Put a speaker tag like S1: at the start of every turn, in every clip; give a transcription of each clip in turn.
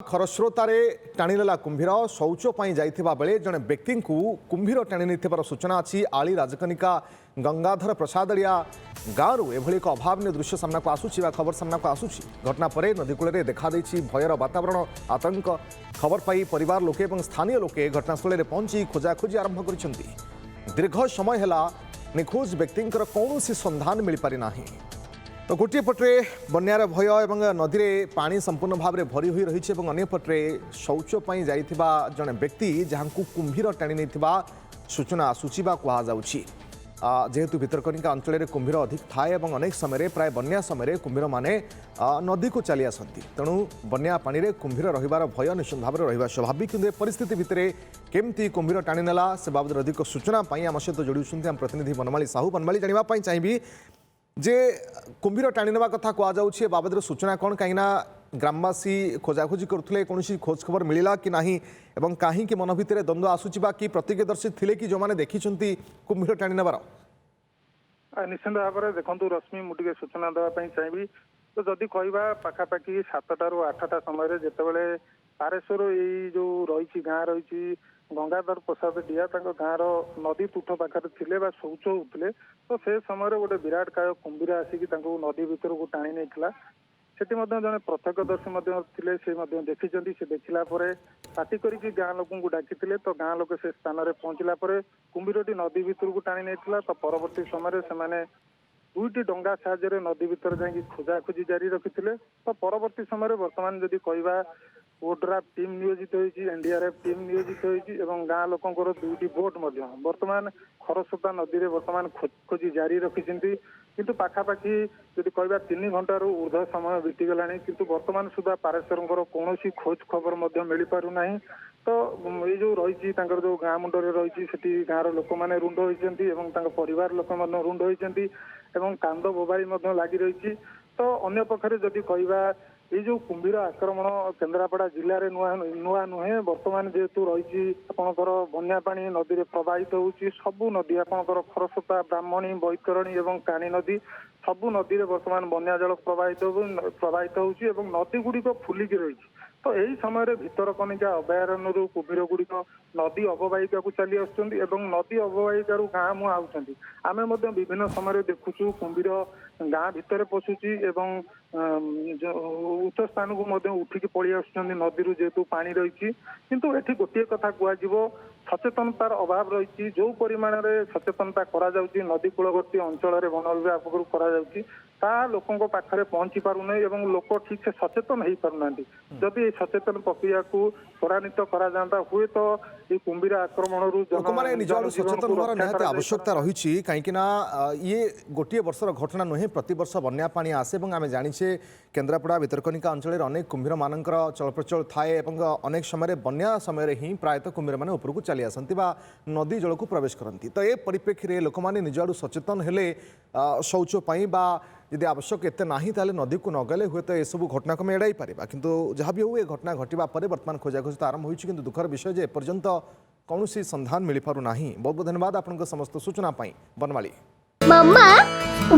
S1: खरस्रोतारे टाणीनेला कुंभीर शौच जाइथिबा बेले जड़े व्यक्ति को कुंभीर टाणी नहीं सूचना अच्छी आली राजकनिका गंगाधर प्रसादड़िया गाँव एभली एक अभावन दृश्य सामना को आसूची खबर सामना को आसूची घटना पर नदीकूल देखा भयर वातावरण आतंक खबर पाई परिवार लोके और स्थानीय लोके घटनास्थल में पहुंची खोजाखोजी आरंभ कर दीर्घ समय है निखोज व्यक्ति कौन संधान मिल पारि नाही। तो गोटे पटे बन्यार भय एवं नदी में पानी संपूर्ण भाव में भरी हुई रही है अन्य पटे शौच जाइथिबा जड़े व्यक्ति जहाँ कुंभीर टाणी नहीं सूचना आसूची कहुच्छी जेहेतु भितरकनिका अंचल कुंभीर अधिक थाए और अनेक समय प्राय बन्या समय कुंभीर माने नदी को चली आसती तेणु बन्या पानी में कुंभीर रहिबार भय निश्चित भाव में रहा स्वाभाविक कि परिस्थिति भितर केमती कुंभीर टाणी नेला से बाबद अधिक सूचना आम सहित जोड़ी आम प्रतिनिधि बनमाली साहू बनमाली जानापी चाहिए जे कुंभीर टाणी नेबा कथा कहुच्छे बाबद सूचना कौन कहीं ग्रामवासी खोजाखोजी करते कौन खोज खबर मिलला कि नहीं एवं कहीं मन भितर द्वंद्व आसूची कि प्रत्यक्षदर्शी थे कि जो मैंने देखी कुंभीर टाणी नेबार
S2: निश्चित भाव में देखो रश्मि मुझे सूचना देवाई चाहिए तो जदि कहवा पाखापाखि 7टा ରୁ 8टा समय जितेबाला पारेश्वर ये जो रही गाँ रही गंगाधर प्रसाद डिया गाँव नदी तुठ पाखे थे शौच होते तो से समय गोटे विराट काय कुंभीर आसिक नदी भीतर को टाणी नहीं सेठी जड़े प्रत्यक्षदर्शी थे देखी से देखला पार्टी करके गाँ लोक डाकी तो गाँ लोक से स्थान में पहुंचला कुंभीरटी नदी भीतर को टाणी नहीं तो परवर्ती समय से दुईटी डंगा साहाय्य नदी भीतर जाकि खोजाखोजी जारी रखी तो परवर्ती समय बर्तमान जदि कहवा ओड्राफ टीम नियोजित होती एनडीआरएफ टीम नियोजित होती गाँ लोकंर दुईटी बोट बर्तमान खरस्रोता नदी में बर्तमान खोजी जारी रखी किंतु पाखापाखि जदि कहवा 3 घंटार ऊर्ध्व समय बीतीगला किंतु बर्तमान सुधा पारेश्वर कौन खोज खबर मिल पार ना तो ये जो रही जो गाँ मुंडे रही से गाँव लोक मैंने रुंड होती परिवार लोक रुंड होती कांद बोबाई लगी रही तो अन्य पक्षरे जदि कहवा ये जो कुंभीर आक्रमण केन्द्रापड़ा जिले में नुआ नुहे बर्तमान जेहेतु रही आपंकर बन्या पानी नदी में प्रवाहित होची सबू नदी आपंकर खरस्रोता ब्राह्मणी बैतरणी और कानी नदी सबू नदी में बर्तमान बन्या जल प्रवाहित होची नदी गुड़िक फुलिकी रही तो यही समय भितरकनिका अभयारण्य कुंभीर गुड़िक नदी अववाहिका को चली आसुँच नदी अववाहिका गाँ मुँ आउଛନ୍ତି आमे विभिन्न समय देखुचु कुंभीर गाँ भितर पशुची उच्च स्थान को उठिकी पलि आसुଛନ୍ତି नदी जेहेतु पानी रही किंतु एठी गोटे कथा कहजिवो सचेतनतार अभाव रही जो परिमाण में सचेतनता करा जाउची नदी कूलवर्ती अंचल में वन विभाग पक्षरु करा जाउची ता लोकों पाखे पहुंची पारुना एवं लोक ठीक से सचेतन हो पारना जदि सचेतन प्रक्रिया को त्वरान्वित करा जाता हुए तो ये कुंभीर आक्रमण
S1: सचेतन होवार निहाती आवश्यकता रही कहीं ये गोटे वर्षर घटना नुहे प्रति वर्ष बन्या पानी आसे आम जाचे केन्द्रापड़ा भितरकनिका अंचल अनेक कुंभीर मान चलप्रचल थाए अनेक समय बन्या समय ही प्रायतः कुंभीर मैंने उपरको चली आसती नदी जल को प्रवेश करती तो ये परिप्रेक्षी में लोक मैंने निज आड़ सचेतन हेले शौचपाई जदि आवश्यक एत ना ताले नदी को नगले हुए तो यू घटना को एड़ाई पारिबा किंतु जहाँ भी हो ये घटना घटवा पर बर्तमान खोजाखोजी तो आरंभ होती किंतु दुखर विषय जे एपर्यंत कौन संधान मिल पारु नाही। बहुत बहुत धन्यवाद आपन समस्त सूचना पाई बनमाली।
S3: मम्मा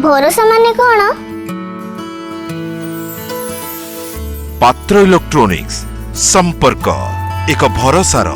S3: भरोसा माने कोन
S4: पात्र इलेक्ट्रॉनिक्स संपर्क एक भरोसार